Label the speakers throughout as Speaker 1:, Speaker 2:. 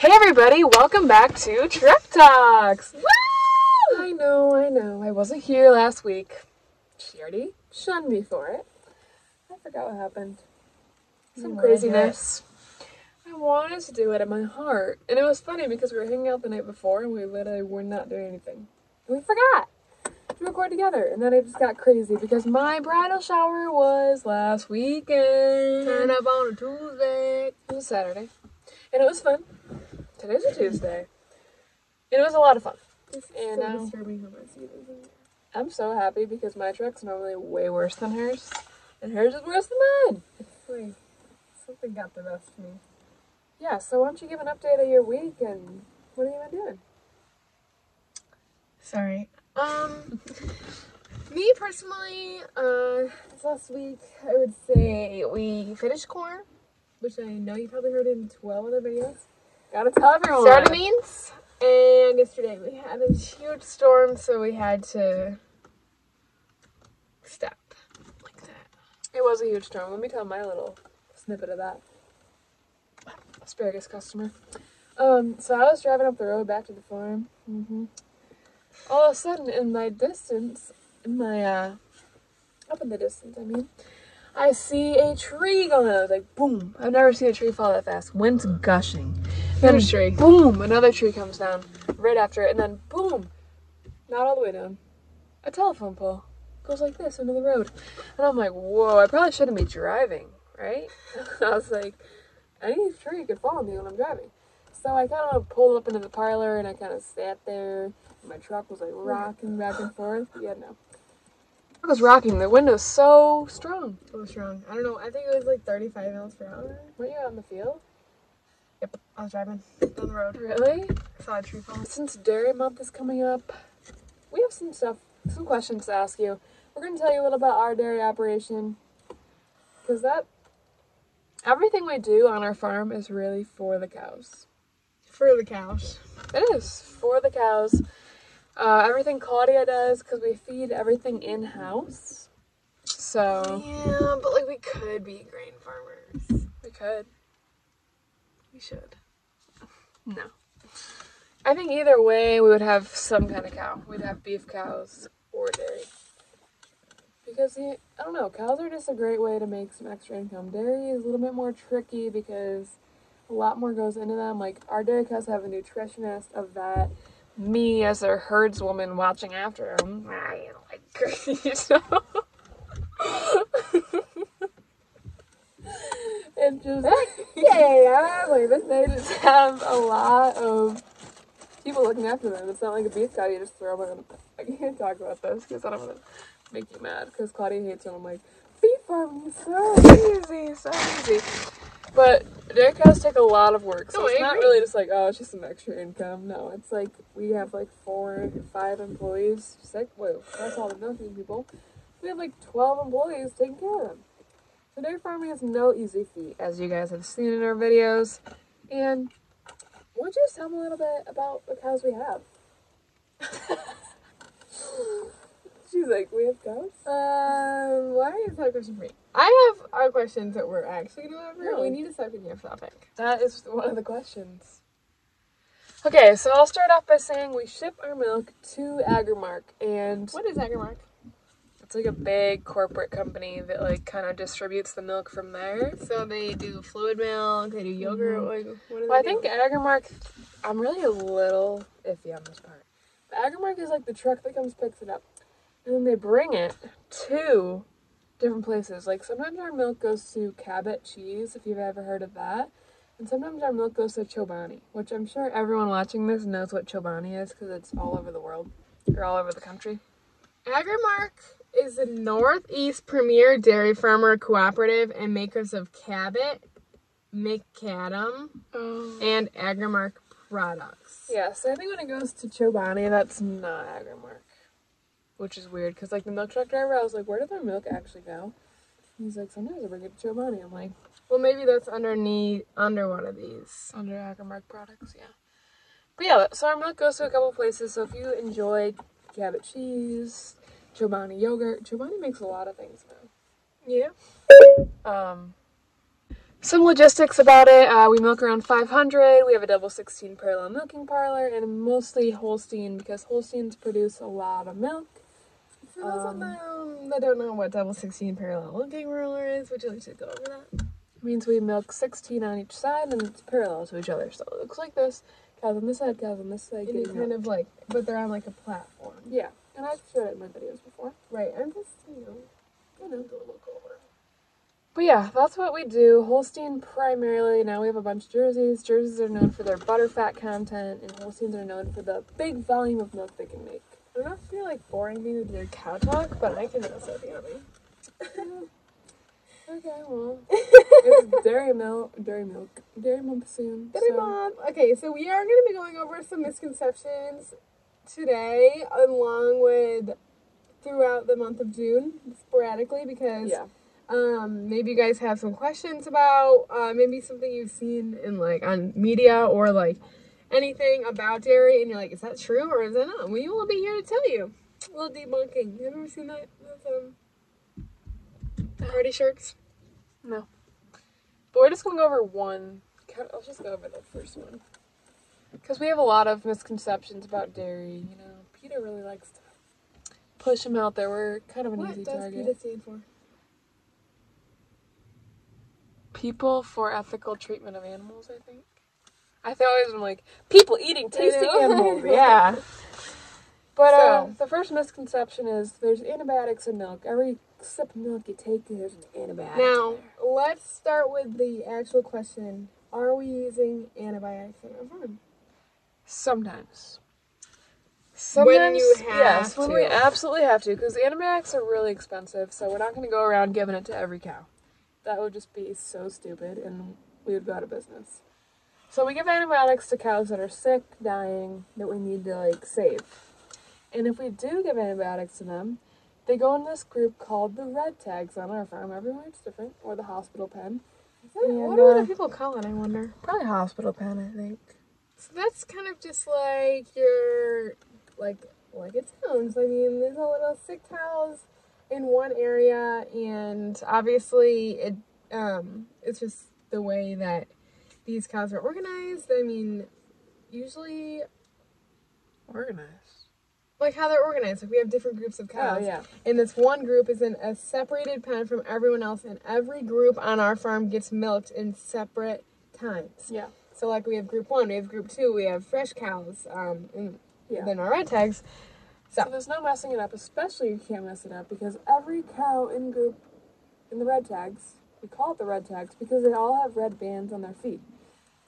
Speaker 1: Hey everybody, welcome back to Trip Talks! Woo! I know. I wasn't here last week. She already shunned me for it. I forgot what happened. Some craziness. I wanted to do it in my heart. And it was funny because we were hanging out the night before and we literally were not doing anything. And we forgot to record together. And then it just got crazy because my bridal shower was last weekend.
Speaker 2: Turn up on a Tuesday.
Speaker 1: It was Saturday. And it was fun. Today's a Tuesday. And it was a lot of fun. And
Speaker 2: so disturbing how messy it is.
Speaker 1: I'm so happy because my truck's normally way worse than hers. And hers is worse than mine.
Speaker 2: It's like something got the best of me.
Speaker 1: Yeah, so why don't you give an update of your week and what have you been doing?
Speaker 2: Sorry. Me personally, this last week, I would say we finished corn, which I know you probably heard in 12 other videos.
Speaker 1: Gotta tell everyone.
Speaker 2: Sardines. And yesterday we had a huge storm, so we had to stop like that.
Speaker 1: It was a huge storm. Let me tell my little snippet of that. Asparagus customer. So I was driving up the road back to the farm. All of a sudden, in my distance, up in the distance, I see a tree going out. I was like, boom. I've never seen a tree fall that fast. Wind's gushing. Then,
Speaker 2: Huge tree.
Speaker 1: Boom, another tree comes down right after it. And then, boom, not all the way down. A telephone pole goes like this into the road. And I'm like, whoa, I probably shouldn't be driving, right? I was like, any tree could fall on me when I'm driving. So I kind of pulled up into the parlor and I kind of sat there. My truck was like rocking back and forth. Yeah, no. It was rocking. The wind was so strong.
Speaker 2: So strong. I don't know. I think it was like 35 miles per hour.
Speaker 1: Weren't you out in the field?
Speaker 2: Yep. I was driving down the road.
Speaker 1: Really?
Speaker 2: I saw a tree fall.
Speaker 1: Since Dairy Month is coming up, we have some questions to ask you. We're going to tell you a little about our dairy operation. Because everything we do on our farm is really for the cows.
Speaker 2: For the cows.
Speaker 1: It is for the cows. Everything Claudia does, because we feed everything in-house. So.
Speaker 2: Yeah, but like we could be grain farmers.
Speaker 1: We could.
Speaker 2: We should.
Speaker 1: No. I think either way we would have some kind of cow. We'd have beef cows or dairy. Because, I don't know, cows are just a great way to make some extra income. Dairy is a little bit more tricky because a lot more goes into them. Like, our dairy cows have a nutritionist, a vet, me as their herdswoman watching after them. And just, they just have a lot of people looking after them. It's not like a beef cow, you just throw them in. I can't talk about this because I don't want to make you mad because Claudia hates them. I'm like, beef farming is so easy. But dairy cows take a lot of work, so it's not really just like, oh, it's just some extra income. No, it's like we have like 4 to 5 employees. 6? Whoa, that's all the milking people. We have like 12 employees taking care of them. So dairy farming is no easy feat, as you guys have seen in our videos. And why don't you just tell me a little bit about the cows we have? She's like, we have cows?
Speaker 2: Why is that a question for me? I have our questions that we're actually going to have.
Speaker 1: Really?
Speaker 2: We need to start thinking off topic.
Speaker 1: That is one of the questions. Okay, so I'll start off by saying we ship our milk to Agrimark, and
Speaker 2: What is Agrimark?
Speaker 1: it's like a big corporate company that like kind of distributes the milk from there.
Speaker 2: So they do fluid milk, they do yogurt, like, what do they
Speaker 1: Well, I
Speaker 2: do?
Speaker 1: think Agrimark, I'm really a little iffy on this part. But Agrimark is like the truck that comes picks it up. And then they bring it to different places. Like sometimes our milk goes to Cabot Cheese, if you've ever heard of that. And sometimes our milk goes to Chobani, which I'm sure everyone watching this knows what Chobani is because it's all over the world. Or all over the country.
Speaker 2: Agrimark is the Northeast premier dairy farmer cooperative and makers of Cabot, McAdam, and Agrimark products.
Speaker 1: Yeah, so I think when it goes to Chobani, that's not Agrimark. Which is weird, because like the milk truck driver, I was like, where did their milk actually go? He's like, sometimes I bring it to Chobani. I'm like,
Speaker 2: well, maybe that's under one of these.
Speaker 1: Under Agrimark products, yeah. But yeah, so our milk goes to a couple places, so if you enjoy Cabot cheese, Chobani yogurt, Chobani makes a lot of things now.
Speaker 2: Yeah.
Speaker 1: Some logistics about it. We milk around 500. We have a double 16 parallel milking parlor, and mostly Holstein because Holsteins produce a lot of milk.
Speaker 2: For those of them that don't know what double 16 parallel milking parlor is, would you like to go over that?
Speaker 1: It means we milk 16 on each side, and it's parallel to each other. So it looks like this. Cows on this side, cows on this side.
Speaker 2: And you kind of like, but they're on like a platform.
Speaker 1: Yeah, and I've showed it in my videos before.
Speaker 2: Right, I'm just, do a little over.
Speaker 1: But yeah, that's what we do. Holstein primarily. Now we have a bunch of Jerseys. Jerseys are known for their butter fat content, and Holsteins are known for the big volume of milk they can make.
Speaker 2: I don't know if you're like boring me with your cow talk, but I can also be on me.
Speaker 1: Okay, well, it's dairy milk soon.
Speaker 2: Dairy mom. Okay, so we are going to be going over some misconceptions today, along with throughout the month of June, sporadically, because maybe you guys have some questions about maybe something you've seen in like on media or like anything about dairy, and you're like, is that true or is that not? We will be here to tell you. A little debunking. Have you ever seen that? Party shirts?
Speaker 1: No. But we're just going to go over one. Let's just go over the first one. Because we have a lot of misconceptions about dairy, PETA really likes to push them out there. We're kind of an easy target.
Speaker 2: What does PETA stand for?
Speaker 1: People for Ethical Treatment of Animals, I think. I always am like, people eating tasty animals. Yeah. But the first misconception is there's antibiotics in milk. Every sip of milk you take, there's an antibiotic.
Speaker 2: Now, let's start with the actual question. Are we using antibiotics in our farm?
Speaker 1: Sometimes.
Speaker 2: When you have
Speaker 1: yes,
Speaker 2: to.
Speaker 1: when we absolutely have to, because antibiotics are really expensive, so we're not going to go around giving it to every cow. That would just be so stupid, and we would go out of business. So we give antibiotics to cows that are sick, dying, that we need to, save. And if we do give antibiotics to them, they go in this group called the red tags on our farm. Everywhere it's different, or the hospital pen.
Speaker 2: What do other people call it, I wonder?
Speaker 1: Probably hospital pen, I think.
Speaker 2: So that's kind of just like your, like it sounds. I mean, there's a little sick cows in one area, and obviously it's just the way that these cows are organized. I mean, usually
Speaker 1: Organized.
Speaker 2: Like how they're organized. Like we have different groups of cows.
Speaker 1: Oh, yeah.
Speaker 2: And this one group is in a separated pen from everyone else, and every group on our farm gets milked in separate times.
Speaker 1: Yeah.
Speaker 2: So like we have group 1, we have group 2, we have fresh cows, and then our red tags.
Speaker 1: So there's no messing it up, especially you can't mess it up, because every cow in the red tags, we call it the red tags because they all have red bands on their feet.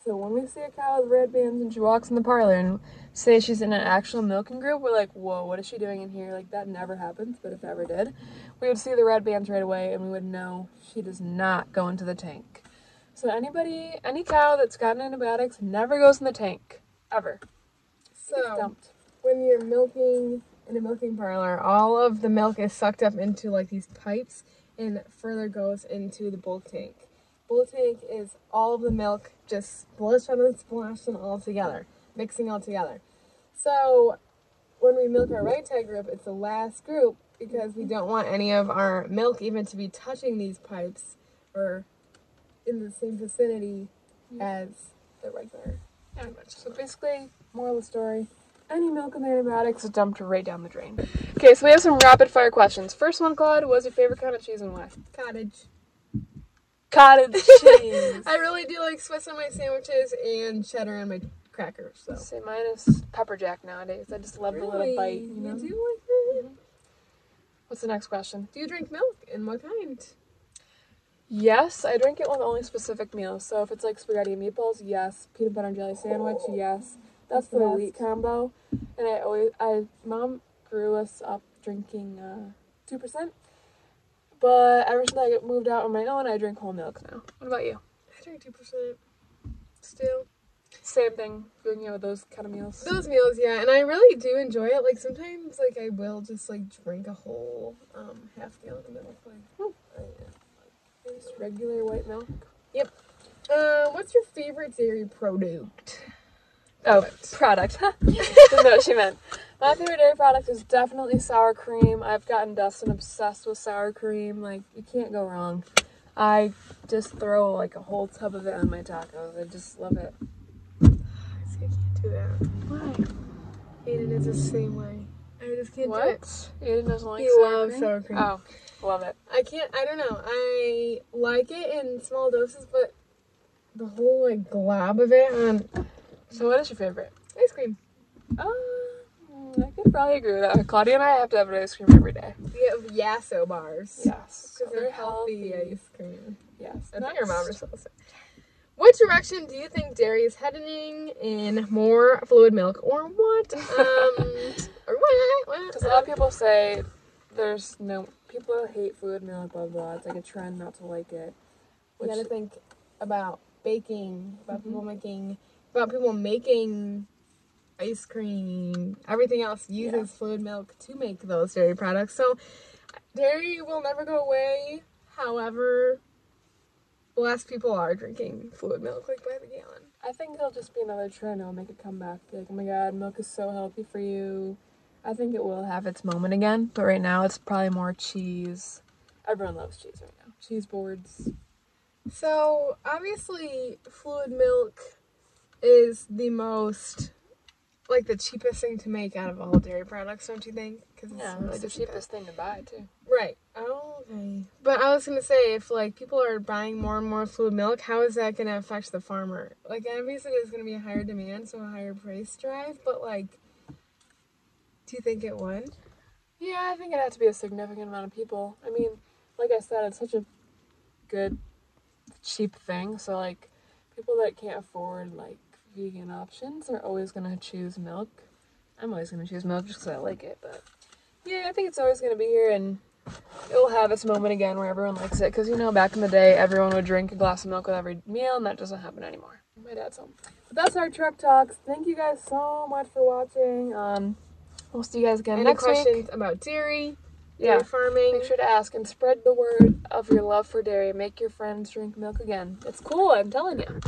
Speaker 1: So when we see a cow with red bands and she walks in the parlor and say she's in an actual milking group, we're like, whoa, what is she doing in here? Like, that never happens, but if it ever did, we would see the red bands right away and we would know she does not go into the tank. So any cow that's gotten antibiotics never goes in the tank, ever.
Speaker 2: So when you're milking in a milking parlor, all of the milk is sucked up into like these pipes and further goes into the bulk tank. Bulk tank is all of the milk just splashed and all together, mixing all together. So when we milk our red tag group, it's the last group because we don't want any of our milk even to be touching these pipes or in the same vicinity as the regular.
Speaker 1: Yeah, so basically, moral of the story, any milk with antibiotics is dumped right down the drain. Okay, so we have some rapid fire questions. First one, Claude, what's your favorite kind of cheese and why?
Speaker 2: Cottage
Speaker 1: cheese.
Speaker 2: I really do like Swiss on my sandwiches and cheddar on my crackers. So.
Speaker 1: Say mine is pepper jack nowadays. I just love the little bite. You know?
Speaker 2: You do like that?
Speaker 1: Mm-hmm. What's the next question?
Speaker 2: Do you drink milk, and what kind?
Speaker 1: Yes, I drink it with only specific meals. So if it's like spaghetti and meatballs, yes. Peanut butter and jelly sandwich, yes. That's the elite combo. And Mom grew us up drinking 2%. But ever since I moved out on my own, I drink whole milk now. What about you?
Speaker 2: I drink 2%. Still.
Speaker 1: Same thing, drinking with those kind of meals.
Speaker 2: Those meals, yeah. And I really do enjoy it. Like, sometimes, like, I will just, like, drink a whole half gallon of milk.
Speaker 1: Just regular white milk.
Speaker 2: Yep. What's your favorite dairy product?
Speaker 1: Product. Didn't know what she meant. My favorite dairy product is definitely sour cream. I've gotten Dustin obsessed with sour cream. Like, you can't go wrong. I just throw like a whole tub of it on my tacos. I just love it.
Speaker 2: I can't do that.
Speaker 1: Why?
Speaker 2: Aiden is the same way. I just can't do it.
Speaker 1: Aiden doesn't like
Speaker 2: He
Speaker 1: sour
Speaker 2: loves
Speaker 1: cream?
Speaker 2: sour cream.
Speaker 1: Oh, love it.
Speaker 2: I don't know. I like it in small doses, but the whole like glob of it on
Speaker 1: So what is your favorite?
Speaker 2: ice cream.
Speaker 1: I could probably agree with that. Claudia and I have to have ice cream every day.
Speaker 2: We have Yasso bars.
Speaker 1: Yes.
Speaker 2: Because they're healthy ice cream.
Speaker 1: Yes.
Speaker 2: I think your mom just said that. Which direction do you think dairy is heading in? More fluid milk or what? Or what?
Speaker 1: Because a lot of people say people hate fluid milk, blah, blah. It's like a trend not to like it.
Speaker 2: You gotta think about baking, about people making ice cream. Everything else uses fluid milk to make those dairy products. So dairy will never go away. However, less people are drinking fluid milk like by the gallon.
Speaker 1: I think it'll just be another trend. It'll make it come back. Be like, oh my god, milk is so healthy for you. I think it will have its moment again, but right now it's probably more cheese. Everyone loves cheese right now. Cheese boards.
Speaker 2: So obviously fluid milk is the most, like, the cheapest thing to make out of all dairy products, don't you think? Cause
Speaker 1: Yeah, it's the cheapest thing to buy too.
Speaker 2: Right. Oh, okay. But I was gonna say, if like people are buying more and more fluid milk, how is that gonna affect the farmer? Like, obviously there's gonna be a higher demand, so a higher price drive, but like, do you think it would?
Speaker 1: Yeah, I think it had to be a significant amount of people. I mean, like I said, it's such a good, cheap thing. So, like, people that can't afford, like, vegan options are always going to choose milk. I'm always going to choose milk just because I like it. But, yeah, I think it's always going to be here. And it will have its moment again where everyone likes it. Because, you know, back in the day, everyone would drink a glass of milk with every meal. And that doesn't happen anymore. My dad's home. But that's our truck talks. Thank you guys so much for watching. We'll see you guys again next week.
Speaker 2: Any questions about dairy farming?
Speaker 1: Make sure to ask and spread the word of your love for dairy. Make your friends drink milk again. It's cool, I'm telling you.